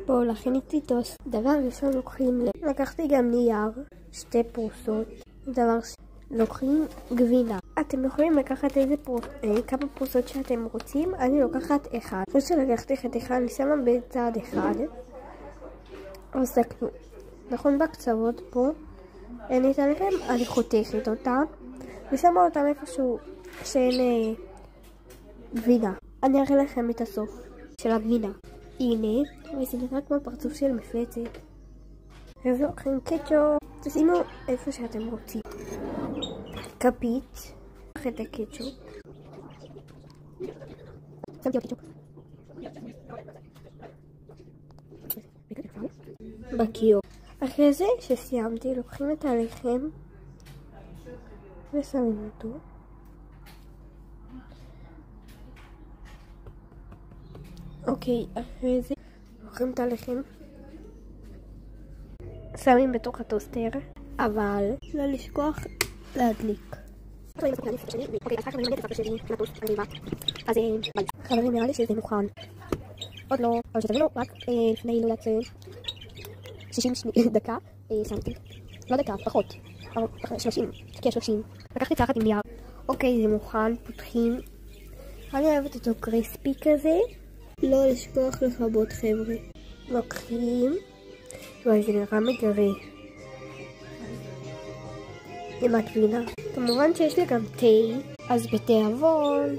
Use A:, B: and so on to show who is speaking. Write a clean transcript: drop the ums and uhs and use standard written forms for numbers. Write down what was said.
A: בואו להכין איתי טוסט. דבר ראשון לקחתי גם נייר, 2 פרוסות. דבר לוקחים גבינה. אתם יכולים לקחת כמה פרוסות שאתם רוצים. אני לוקחת 1. אחרי שלקחתי חתיכה אני שמה בצד אחד. אז תקנו. נכון בקצוות פה. אני אתן לכם, אני חותכת אותה. ושמה אותם איפשהו שאין גבינה. אני אראה לכם את הסוף של הגבינה. הנה, וזה נראה כמו פרצוף של מפלצת. אז לוקחים קטשופ. תשימו איפה שאתם רוצים. כפית. קח את הקטשופ. שמתי עוד קטשופ. בקיו. אחרי זה שסיימתי, לוקחים את הלחם ושמים אותו. אוקיי, אחרי זה לוקחים את הלחם, שמים בתוך הטוסטר, אבל לא לשכוח להדליק. אז חברים, נראה לי שזה מוכן. עוד לא, אבל שתבינו, רק לפני לא יודעת 60 דקה שמתי. לא דקה, פחות. 30, כ-30. לקחתי צלחת עם נייר. אוקיי, זה מוכן, פותחים. אני אוהבת אותו קריספי כזה. לא לשכוח לכבות, חבר'ה. לוקחים. וואי, זה נראה מגרה. עם הגבינה. כמובן שיש לי גם תה, אז בתיאבון.